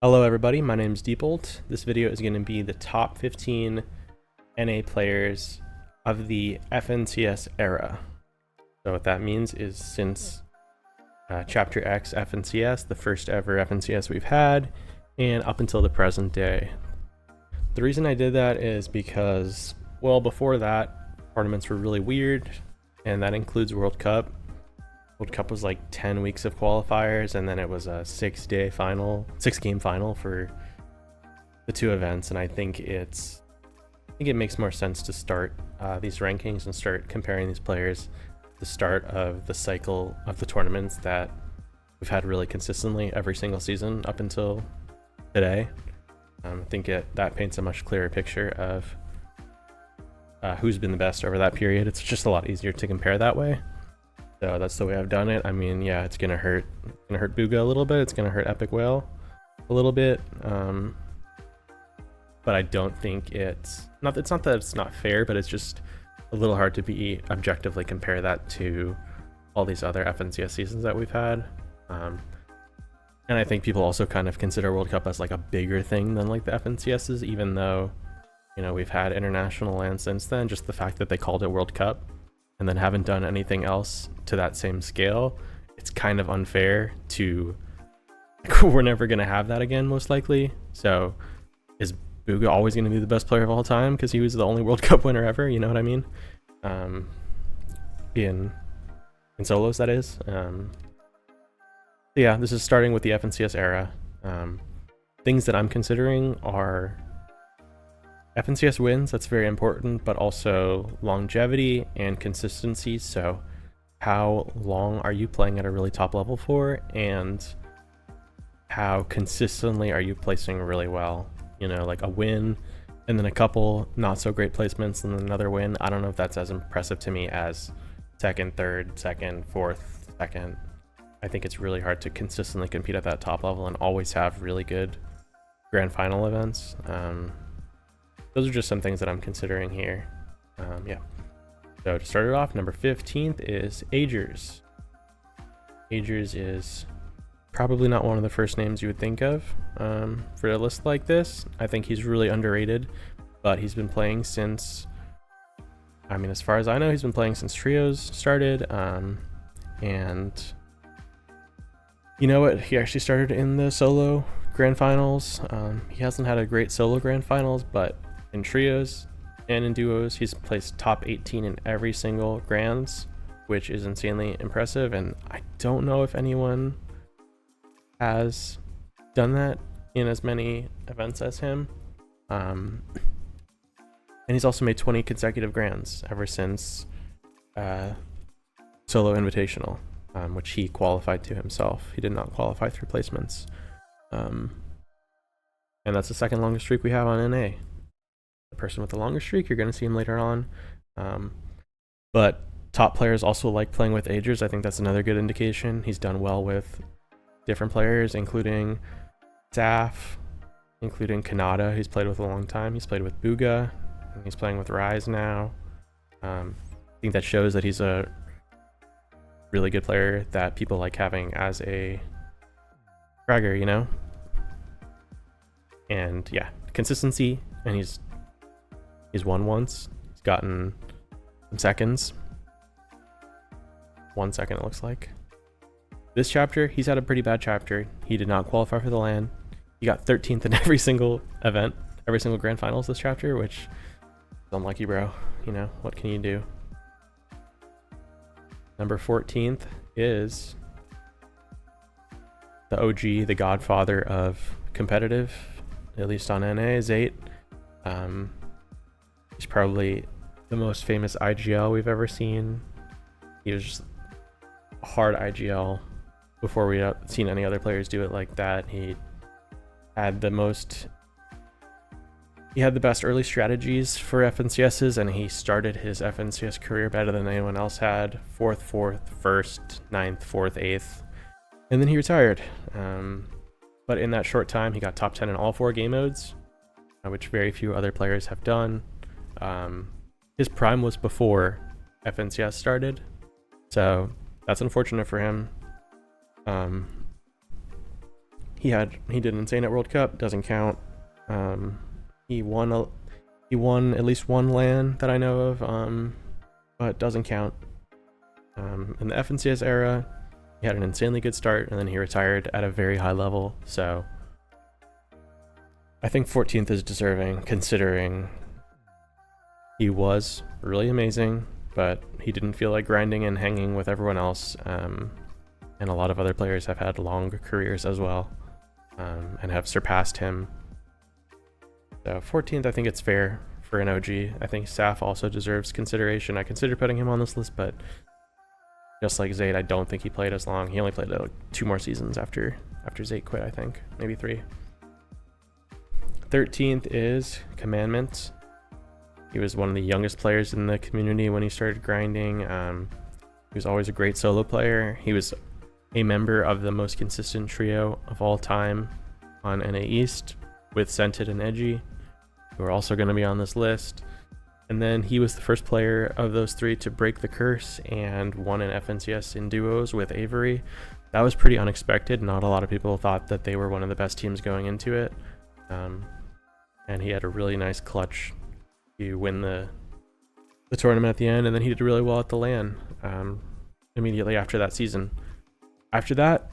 Hello everybody, my name is Deepold. This video is going to be the top 15 NA players of the FNCS era. So what that means is since Chapter X FNCS, the first ever FNCS we've had, and up until the present day. The reason I did that is because, well, before that, tournaments were really weird, and that includes World Cup. World Cup was like 10 weeks of qualifiers, and then it was a 6-game final for the two events. And I think it makes more sense to start these rankings and start comparing these players at the start of the cycle of the tournaments that we've had really consistently every single season up until today. I think that paints a much clearer picture of who's been the best over that period. It's just a lot easier to compare that way. So that's the way I've done it. I mean, yeah, it's gonna hurt Bugha a little bit. It's gonna hurt Epic Whale a little bit. But I don't think it's not that it's not fair, but it's just a little hard to be objectively compare that to all these other FNCS seasons that we've had. And I think people also kind of consider World Cup as like a bigger thing than like the FNCSs, even though, you know, we've had international land since then. Just the fact that they called it World Cup and then haven't done anything else to that same scale, it's kind of unfair to, we're never going to have that again, most likely. So is Bugha always going to be the best player of all time because he was the only World Cup winner ever? You know what I mean? In solos, that is. Yeah, this is starting with the FNCS era. Things that I'm considering are FNCS wins, that's very important, but also longevity and consistency. So how long are you playing at a really top level for, and how consistently are you placing really well? You know, like a win and then a couple not so great placements and then another win. I don't know if that's as impressive to me as second, third, second, fourth, second. I think it's really hard to consistently compete at that top level and always have really good grand final events. Those are just some things that I'm considering here. Yeah. So to start it off, number 15th is Agers. Agers is probably not one of the first names you would think of for a list like this. I think he's really underrated, but he's been playing since, I mean, as far as I know, he's been playing since Trios started. And you know what? He actually started in the solo grand finals. He hasn't had a great solo grand finals, but in trios and in duos, he's placed top 18 in every single grands, which is insanely impressive. And I don't know if anyone has done that in as many events as him. And he's also made 20 consecutive grands ever since Solo Invitational, which he qualified to himself. He did not qualify through placements. And that's the second longest streak we have on NA. The person with the longest streak, you're going to see him later on. But top players also like playing with Agers. I think that's another good indication. He's done well with different players, including Saf, including Kanata, who's played with a long time. He's played with Bugha, and he's playing with Rise now. I think that shows that he's a really good player that people like having as a fragger, you know? And yeah, consistency, and he's won once. He's gotten some seconds. 1 second, it looks like. This chapter, he's had a pretty bad chapter. He did not qualify for the LAN. He got 13th in every single event, every single grand finals this chapter, which is unlucky, bro. You know, what can you do? Number 14th is the OG, the godfather of competitive, at least on NA, Zate. He's probably the most famous IGL we've ever seen. He was just a hard IGL before we had seen any other players do it like that. He had the best early strategies for FNCSs, and he started his FNCS career better than anyone else had. 4th, 1st, 9th, 4th, 8th, and then he retired. But in that short time, he got top 10 in all 4 game modes, which very few other players have done. His prime was before FNCS started, so that's unfortunate for him. he did insane at World Cup, doesn't count. He won at least one LAN that I know of, but doesn't count. In the FNCS era, he had an insanely good start, and then he retired at a very high level. So I think 14th is deserving, considering he was really amazing, but he didn't feel like grinding and hanging with everyone else. And a lot of other players have had long careers as well, and have surpassed him. So 14th, I think it's fair for an OG. I think Saf also deserves consideration. I consider putting him on this list, but just like Zayd, I don't think he played as long. He only played like 2 more seasons after Zayd quit, I think. Maybe 3. 13th is Commandment. He was one of the youngest players in the community when he started grinding. He was always a great solo player. He was a member of the most consistent trio of all time on NA East with Scented and Edgy, who are also going to be on this list. And then he was the first player of those 3 to break the curse and won an FNCS in duos with Avery. That was pretty unexpected. Not a lot of people thought that they were one of the best teams going into it. And he had a really nice clutch to win the tournament at the end, and then he did really well at the LAN immediately after that season. After that,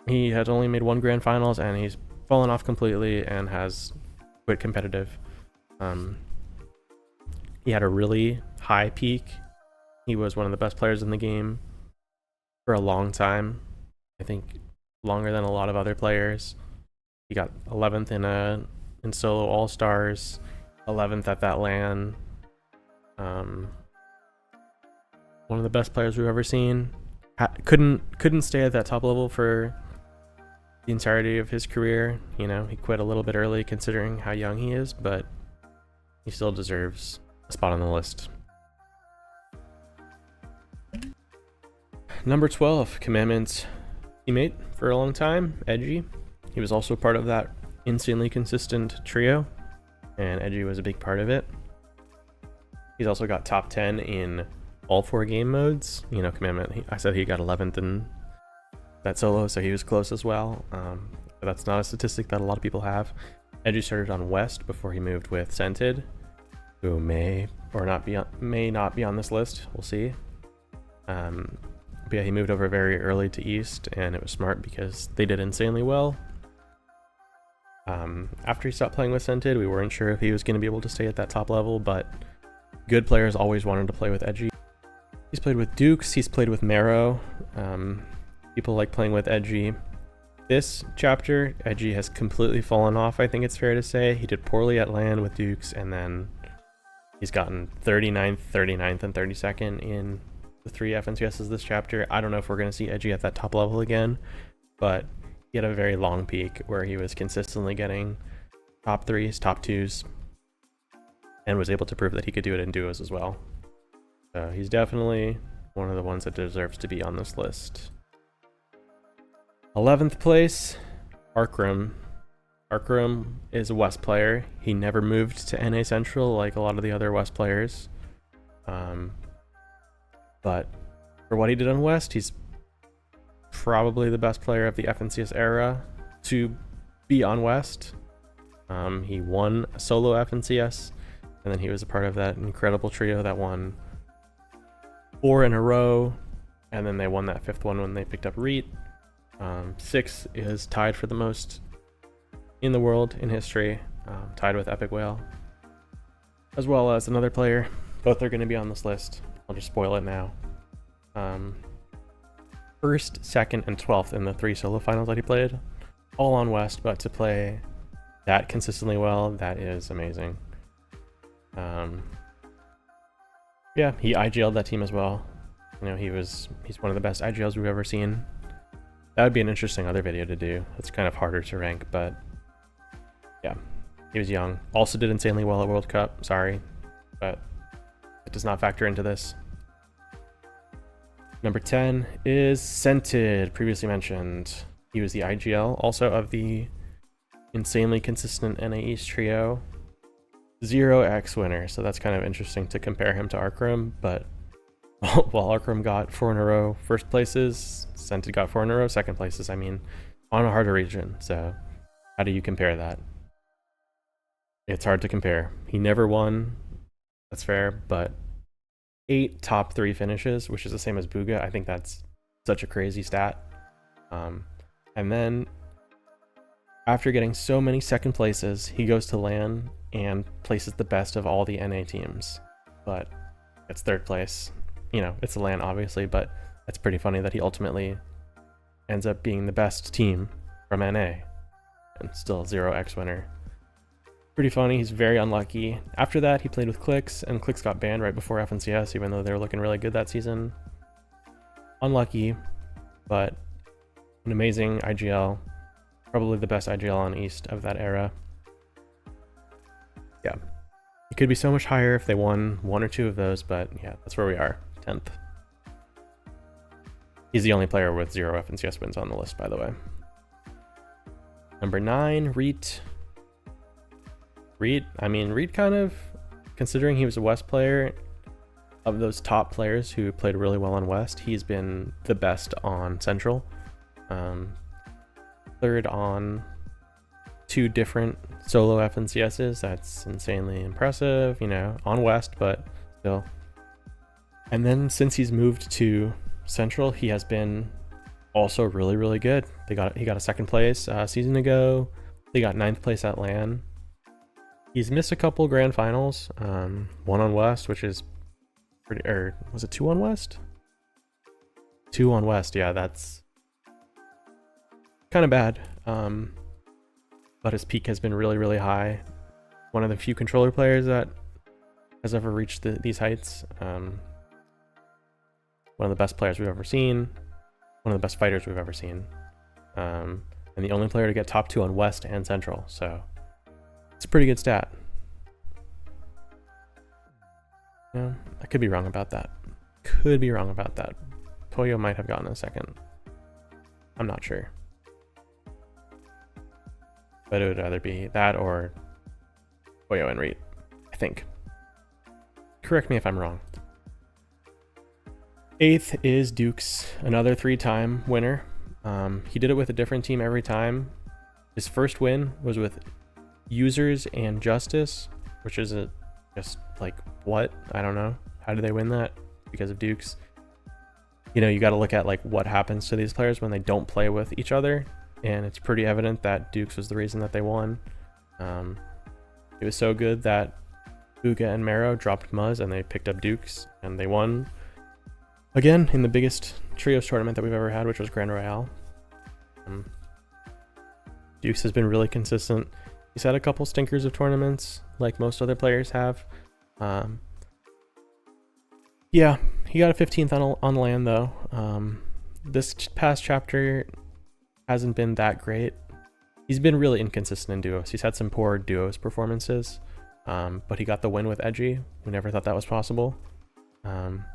he had only made 1 grand finals, and he's fallen off completely and has quit competitive. He had a really high peak. He was one of the best players in the game for a long time. I think longer than a lot of other players. He got 11th in solo all-stars, 11th at that LAN. One of the best players we've ever seen. Couldn't stay at that top level for the entirety of his career. You know, he quit a little bit early considering how young he is, but he still deserves a spot on the list. Number 12, Commandment's teammate for a long time, Edgy. He was also part of that insanely consistent trio, and Edgy was a big part of it. He's also got top 10 in all 4 game modes. You know, Commandment, I said he got 11th in that solo, so he was close as well. But that's not a statistic that a lot of people have. Edgy started on West before he moved with Scented, who may not be on this list. We'll see. But yeah, he moved over very early to East, and it was smart because they did insanely well. After he stopped playing with Scented, we weren't sure if he was going to be able to stay at that top level, but good players always wanted to play with Edgy. He's played with Dukes, he's played with Marrow. People like playing with Edgy. This chapter, Edgy has completely fallen off, I think it's fair to say. He did poorly at LAN with Dukes, and then he's gotten 39th, 39th, and 32nd in the 3 FNCSs this chapter. I don't know if we're going to see Edgy at that top level again, but he had a very long peak where he was consistently getting top 3s, top 2s, and was able to prove that he could do it in duos as well. So he's definitely one of the ones that deserves to be on this list. 11th place, Arcrum. Arcrum is a West player. He never moved to NA Central like a lot of the other West players. But for what he did on West, he's probably the best player of the FNCS era to be on West. He won a solo FNCS, and then he was a part of that incredible trio that won 4 in a row, and then they won that 5th one when they picked up Reet. 6 is tied for the most in the world in history, tied with Epic Whale, as well as another player. Both are going to be on this list. I'll just spoil it now. 1st, 2nd, and 12th in the 3 solo finals that he played, all on West, but to play that consistently well, that is amazing. Yeah, he IGL'd that team as well. You know, he's one of the best IGLs we've ever seen. That would be an interesting other video to do. It's kind of harder to rank, but yeah, he was young. Also did insanely well at World Cup, sorry, but it does not factor into this. Number 10 is Scented, previously mentioned. He was the IGL, also of the insanely consistent NA East trio. 0x winner, so that's kind of interesting to compare him to Arcrum, but while Arcrum got 4 in a row first places, Scented got 4 in a row second places. I mean, on a harder region. So how do you compare that? It's hard to compare. He never won. That's fair, but 8 top 3 finishes, which is the same as Bugha. I think that's such a crazy stat. And then after getting so many second places, he goes to LAN and places the best of all the NA teams, but it's 3rd place. You know, it's a LAN obviously, but it's pretty funny that he ultimately ends up being the best team from NA and still 0x winner. Pretty funny. He's very unlucky. After that, he played with Clix, and Clix got banned right before FNCS, even though they were looking really good that season. Unlucky, but an amazing IGL. Probably the best IGL on East of that era. Yeah. It could be so much higher if they won 1 or 2 of those, but yeah, that's where we are. 10th. He's the only player with 0 FNCS wins on the list, by the way. Number 9, Reet. Reet kind of, considering he was a West player, of those top players who played really well on West, he's been the best on Central. 3rd on 2 different solo FNCSs. That's insanely impressive, you know, on West, but still. And then since he's moved to Central, he has been also really, really good. He got a 2nd place a season ago. He got 9th place at LAN. He's missed a couple grand finals. 1 on West, which is pretty, or was it 2 on West? 2 on West, yeah, that's kind of bad. But his peak has been really, really high. One of the few controller players that has ever reached these heights. One of the best players we've ever seen. One of the best fighters we've ever seen. And the only player to get top 2 on West and Central. So it's a pretty good stat. Yeah, I could be wrong about that. Poyo might have gotten a 2nd. I'm not sure. But it would either be that or Poyo and Reet, I think. Correct me if I'm wrong. 8th is Dukes, another 3-time winner. He did it with a different team every time. His first win was with Users and Justice, which is just like, what? I don't know. How did they win that? Because of Dukes. You know, you got to look at like what happens to these players when they don't play with each other, and it's pretty evident that Dukes was the reason that they won. It was so good that Bugha and Mero dropped Muzz and they picked up Dukes, and they won again in the biggest trios tournament that we've ever had, which was Grand Royale. Dukes has been really consistent. He's had a couple stinkers of tournaments, like most other players have. Yeah, he got a 15th on LAN though. This past chapter hasn't been that great. He's been really inconsistent in duos. He's had some poor duos performances, but he got the win with Edgy. We never thought that was possible. And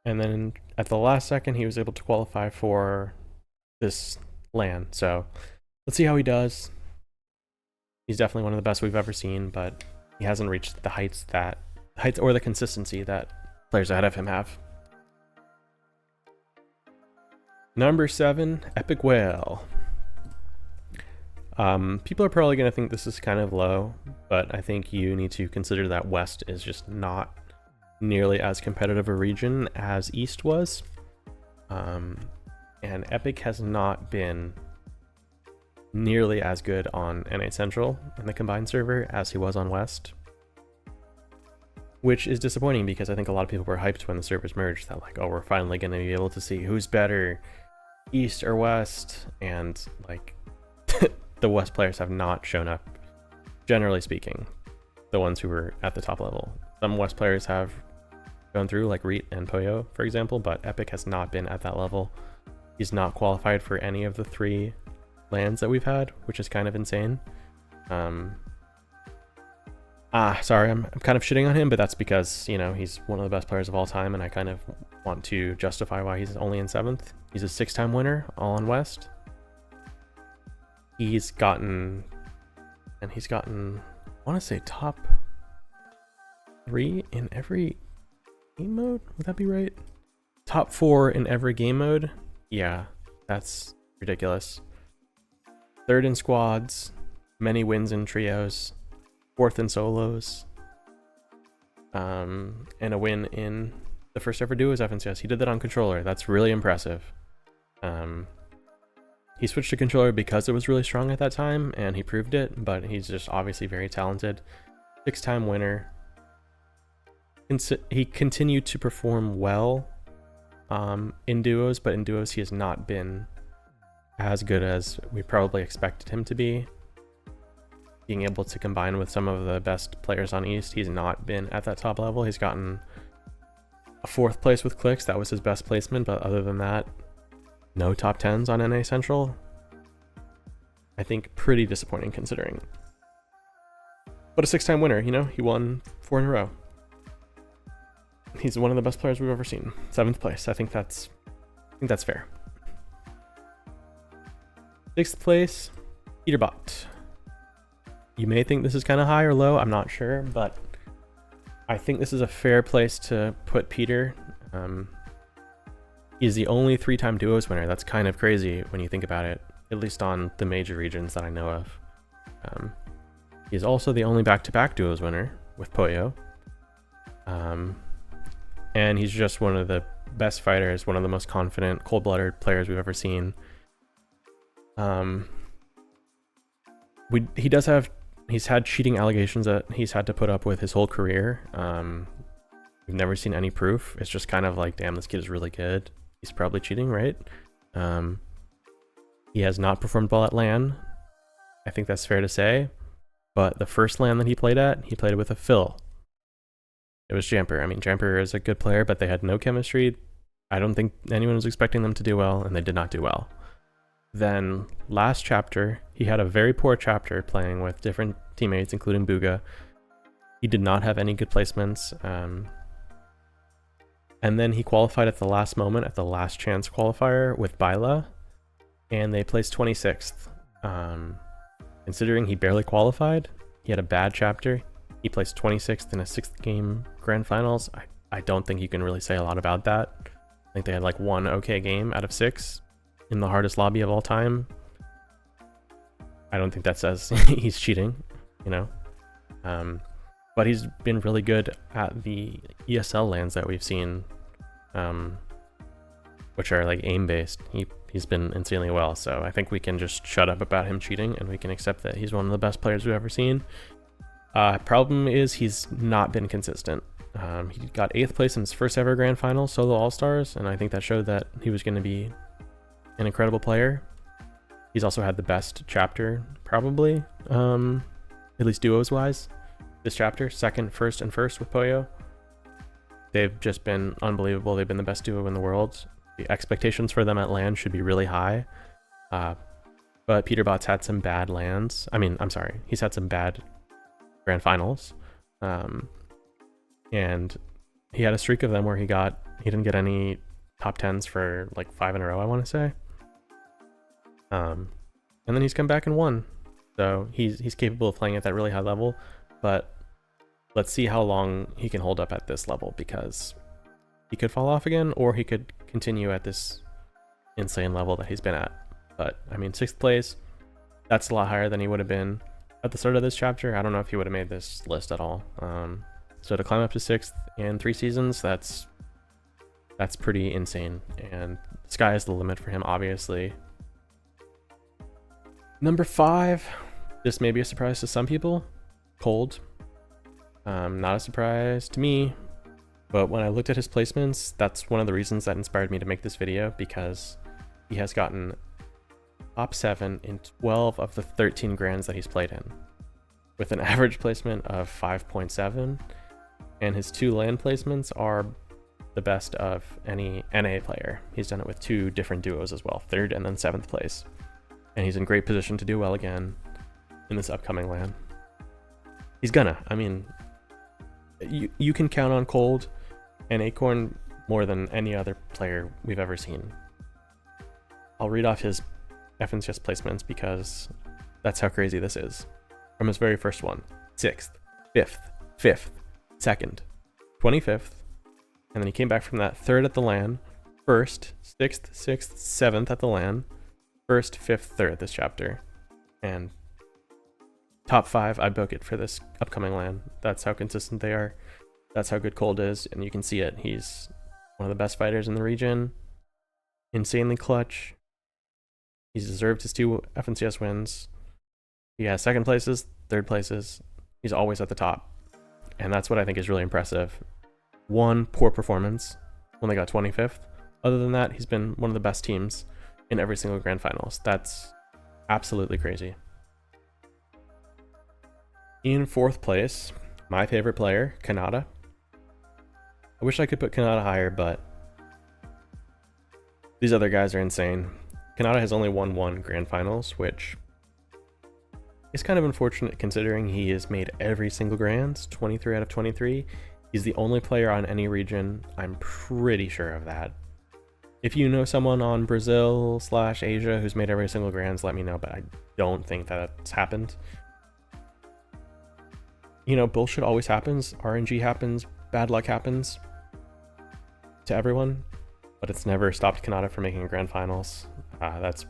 then at the last second, he was able to qualify for this LAN. So let's see how he does. He's definitely one of the best we've ever seen, but he hasn't reached the heights or the consistency that players ahead of him have. Number 7, Epic Whale. People are probably going to think this is kind of low, but I think you need to consider that West is just not nearly as competitive a region as East was. And Epic has not been nearly as good on NA Central in the combined server as he was on West, which is disappointing because I think a lot of people were hyped when the servers merged that like, oh, we're finally going to be able to see who's better, East or West, and like the West players have not shown up, generally speaking, the ones who were at the top level. Some West players have gone through, like Reet and Poyo, for example, but Epic has not been at that level. He's not qualified for any of the 3 lands that we've had, which is kind of insane. Sorry, I'm kind of shitting on him, but that's because, you know, he's one of the best players of all time, and I kind of want to justify why he's only in 7th. He's a 6-time winner, all on West. He's gotten, I want to say top 3 in every game mode. Would that be right? Top 4 in every game mode. Yeah, that's ridiculous. Third in squads, many wins in trios, fourth in solos, and a win in the first ever duos FNCS. He did that on controller. That's really impressive. He switched to controller because it was really strong at that time, and he proved it, but he's just obviously very talented. 6-time winner. He continued to perform well in duos, but in duos he has not been as good as we probably expected him to be. Being able to combine with some of the best players on East, he's not been at that top level. He's gotten a 4th place with Clix. That was his best placement, but other than that, no top 10s on NA Central. I think pretty disappointing considering. But a 6-time winner, you know, he won 4 in a row. He's one of the best players we've ever seen. 7th place. I think that's fair. 6th place, Peterbot. You may think this is kind of high or low, I'm not sure, but I think this is a fair place to put Peter. He's the only 3-time duos winner. That's kind of crazy when you think about it, at least on the major regions that I know of. He's also the only back-to-back duos winner with Poyo. And he's just one of the best fighters, one of the most confident, cold-blooded players we've ever seen. He's had cheating allegations that he's had to put up with his whole career. We've never seen any proof. It's just kind of like, damn, this kid is really good. He's probably cheating, right? He has not performed well at LAN. I think that's fair to say. But the first LAN that he played it with a Phil. It was Jamper. I mean, Jamper is a good player, but they had no chemistry. I don't think anyone was expecting them to do well, and they did not do well. Then last chapter, he had a very poor chapter playing with different teammates, including Bugha. He did not have any good placements. And then he qualified at the last moment, at the last chance qualifier with Byla, and they placed 26th. Considering he barely qualified, he had a bad chapter. He placed 26th in a 6th game grand finals. I don't think you can really say a lot about that. I think they had like 1 okay game out of 6 in the hardest lobby of all time. I don't think that says he's cheating, you know. But he's been really good at the ESL lands that we've seen, which are like aim-based. He's been insanely well, so I think we can just shut up about him cheating, and we can accept that he's one of the best players we've ever seen. Problem is he's not been consistent. He got 8th place in his first ever grand final, solo all-stars, and I think that showed that he was going to be an incredible player. He's also had the best chapter, probably, at least duos-wise. This chapter, 2nd, 1st, and 1st with Poyo. They've just been unbelievable. They've been the best duo in the world. The expectations for them at LAN should be really high. But Peterbot's had some bad lands. He's had some bad grand finals. And he had a streak of them where he didn't get any top 10s for like 5 in a row, I want to say. And then he's come back and won. So he's capable of playing at that really high level, but let's see how long he can hold up at this level, because he could fall off again, or he could continue at this insane level that he's been at. But I mean, 6th place, that's a lot higher than he would have been at the start of this chapter. I don't know if he would have made this list at all. So to climb up to 6th in 3 seasons, that's pretty insane, and the sky is the limit for him, obviously. Number 5, this may be a surprise to some people, Cold. Not a surprise to me, but when I looked at his placements, that's one of the reasons that inspired me to make this video, because he has gotten top 7 in 12 of the 13 grands that he's played in, with an average placement of 5.7, and his 2 LAN placements are the best of any NA player. He's done it with 2 different duos as well, 3rd and then 7th place. And he's in great position to do well again in this upcoming LAN. He's gonna. I mean, you can count on Cold and Acorn more than any other player we've ever seen. I'll read off his FNCS placements because that's how crazy this is. From his very first one, 6th, 5th, 5th, 2nd, 25th, and then he came back from that 3rd at the LAN, 1st, 6th, 6th, 7th at the LAN, first, fifth, third this chapter, and top 5, I book it for this upcoming LAN. That's how consistent they are. That's how good Cold is, and you can see it. He's one of the best fighters in the region. Insanely clutch. He's deserved his 2 FNCS wins. He has second places, third places. He's always at the top. And that's what I think is really impressive. One poor performance when they got 25th. Other than that, he's been one of the best teams in every single grand finals. That's absolutely crazy. In 4th place, my favorite player, Kanata. I wish I could put Kanata higher, but these other guys are insane. Kanata has only won 1 grand finals, which is kind of unfortunate considering he has made every single grands, 23 out of 23. He's the only player on any region. I'm pretty sure of that. If you know someone on Brazil/Asia who's made every single grands, let me know, but I don't think that's happened. You know, bullshit always happens. RNG happens. Bad luck happens to everyone, but it's never stopped Kanata from making grand finals. That's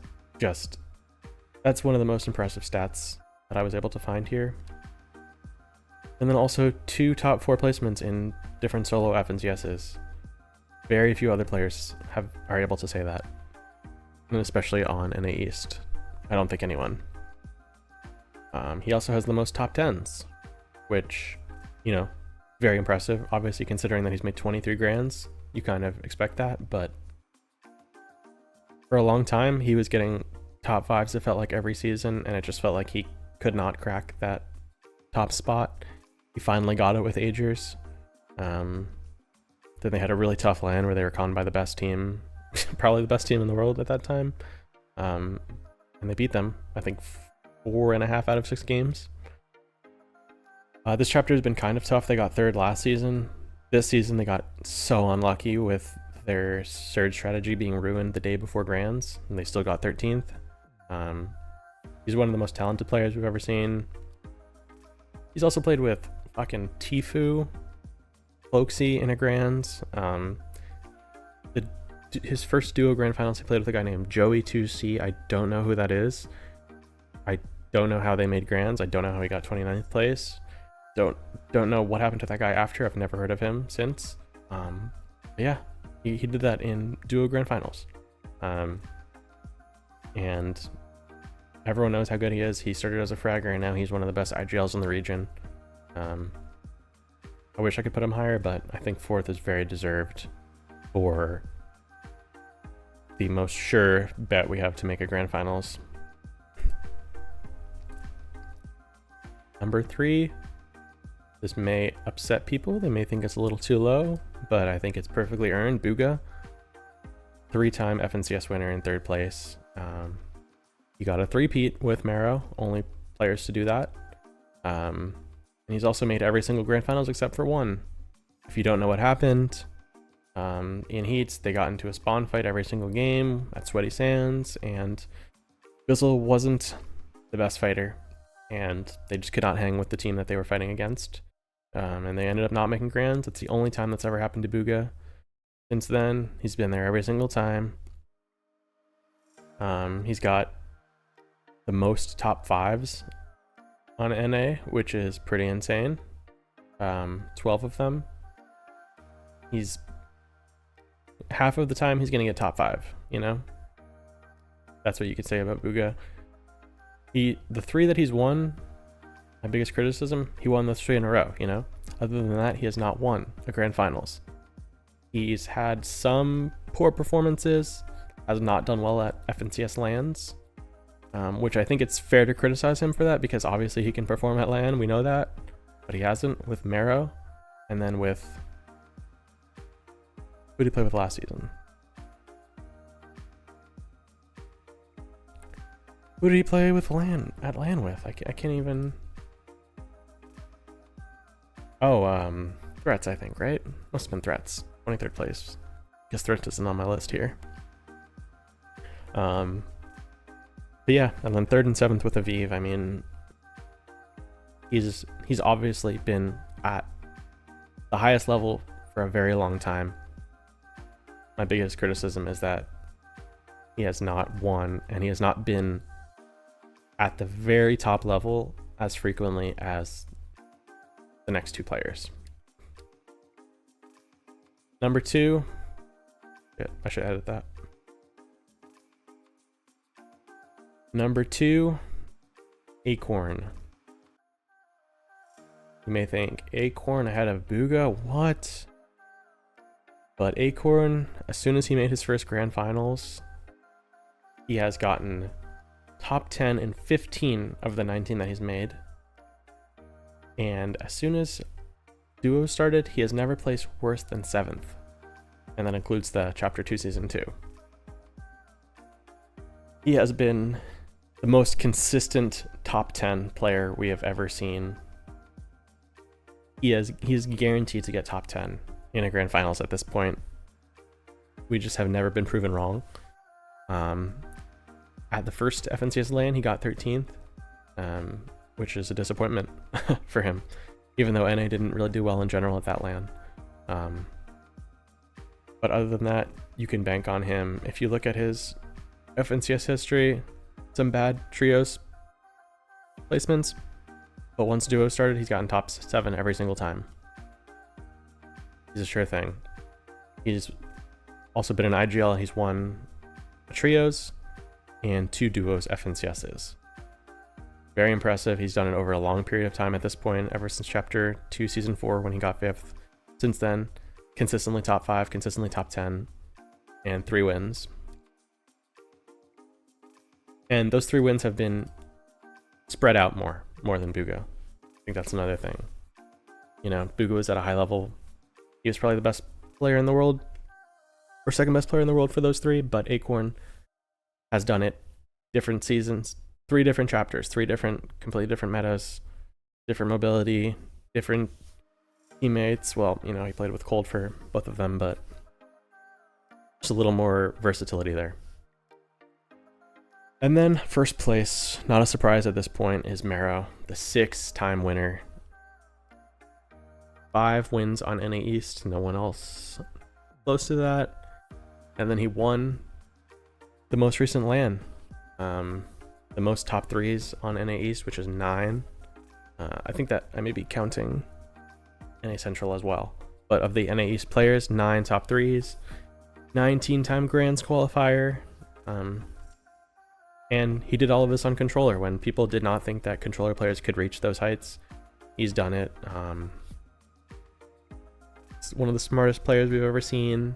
one of the most impressive stats that I was able to find here. And then also 2 top 4 placements in different solo FNCSs. Very few other players are able to say that, and especially on NA East. I don't think anyone. He also has the most top 10s, which, you know, very impressive. Obviously, considering that he's made 23 grands, you kind of expect that, but for a long time, he was getting top 5s, it felt like, every season, and it just felt like he could not crack that top spot. He finally got it with Agers. Then they had a really tough LAN where they were conned by the best team, probably the best team in the world at that time. And they beat them, I think, 4.5 out of 6 games. This chapter has been kind of tough. They got 3rd last season. This season, they got so unlucky with their surge strategy being ruined the day before Grands, and they still got 13th. He's one of the most talented players we've ever seen. He's also played with fucking Tfue, Cloaksy in a Grands. His first duo grand finals, he played with a guy named Joey2C. I don't know who that is. I don't know how they made Grands. I don't know how he got 29th place. Don't know what happened to that guy after. I've never heard of him since. Yeah, he did that in duo grand finals. And everyone knows how good he is. He started as a fragger, and now he's one of the best IGLs in the region. I wish I could put him higher, but I think 4th is very deserved for the most sure bet we have to make a grand finals. Number 3. This may upset people. They may think it's a little too low, but I think it's perfectly earned. Bugha, 3-time FNCS winner in 3rd place. He got a 3-peat with Marrow, only players to do that. And he's also made every single grand finals except for 1. If you don't know what happened, in Heats, they got into a spawn fight every single game at Sweaty Sands, and Bizzle wasn't the best fighter, and they just could not hang with the team that they were fighting against. And they ended up not making grands. It's the only time that's ever happened to Bugha. Since then, he's been there every single time. He's got the most top 5s on NA, which is pretty insane. 12 of them. He's half of the time he's gonna get top 5, you know? That's what you could say about Bugha. The 3 that he's won, my biggest criticism, he won those 3 in a row, you know? Other than that, he has not won a grand finals. He's had some poor performances, has not done well at FNCS LANs, which I think it's fair to criticize him for that, because obviously he can perform at LAN, we know that, but he hasn't with Marrow, and then with, who did he play with last season? Who did he play with at LAN with? I can't even. Oh, Threats, I think, right? Must have been Threats. 23rd place. Guess Threats isn't on my list here. But yeah, and then 3rd and 7th with Aviv. I mean, he's obviously been at the highest level for a very long time. My biggest criticism is that he has not won, and he has not been at the very top level as frequently as the next two players. Number 2, I should edit that. Number 2, Acorn. You may think, Acorn ahead of Bugha? What? But Acorn, as soon as he made his first grand finals, he has gotten top 10 in 15 of the 19 that he's made. And as soon as Duo started, he has never placed worse than 7th. And that includes the Chapter 2 Season 2. He has been the most consistent top 10 player we have ever seen. He is guaranteed to get top 10 in a grand finals at this point. We just have never been proven wrong. At the first FNCS LAN, he got 13th, which is a disappointment for him, even though NA didn't really do well in general at that LAN. But other than that, you can bank on him. If you look at his FNCS history, some bad trios placements, but once Duo started, he's gotten top 7 every single time. He's a sure thing. He's also been in IGL. He's won trios and 2 duos FNCSs. Very impressive. He's done it over a long period of time at this point, ever since Chapter 2 Season 4 when he got 5th. Since then, consistently top 5, consistently top 10, and 3 wins. And those 3 wins have been spread out more than Bugha. I think that's another thing. You know, Bugha was at a high level. He was probably the best player in the world, or second best player in the world for those 3, but Acorn has done it different seasons, 3 different chapters, 3 completely different metas, different mobility, different teammates. Well, you know, he played with Cold for both of them, but just a little more versatility there. And then first place, not a surprise at this point, is Mero, the 6-time winner. 5 wins on NA East, no one else close to that. And then he won the most recent LAN, the most top 3s on NA East, which is 9. I think that I may be counting NA Central as well. But of the NA East players, 9 top 3s, 19-time Grands qualifier, and he did all of this on controller when people did not think that controller players could reach those heights. He's done it. It's one of the smartest players we've ever seen,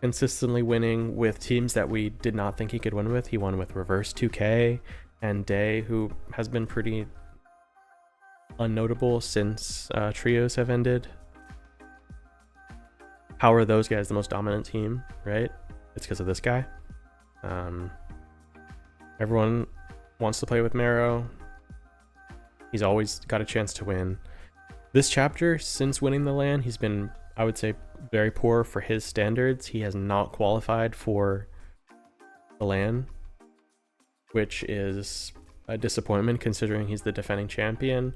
consistently winning with teams that we did not think he could win with. He won with Reverse 2K and Day, who has been pretty unnotable since trios have ended. How are those guys the most dominant team, right? It's because of this guy. Everyone wants to play with Mero. He's always got a chance to win. This chapter, since winning the LAN, he's been, I would say, very poor for his standards. He has not qualified for the LAN, which is a disappointment considering he's the defending champion.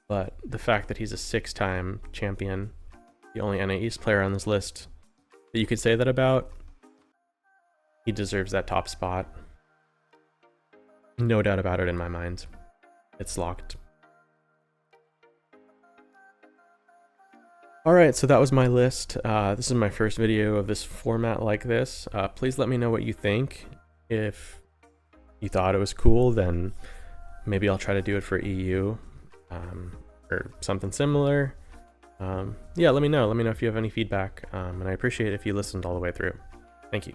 But the fact that he's a 6-time champion, the only NA East player on this list that you could say that about, he deserves that top spot. No doubt about it in my mind. It's locked. Alright, so that was my list. This is my first video of this format like this. Please let me know what you think. If you thought it was cool, then maybe I'll try to do it for EU or something similar. Yeah, let me know. Let me know if you have any feedback. And I appreciate it if you listened all the way through. Thank you.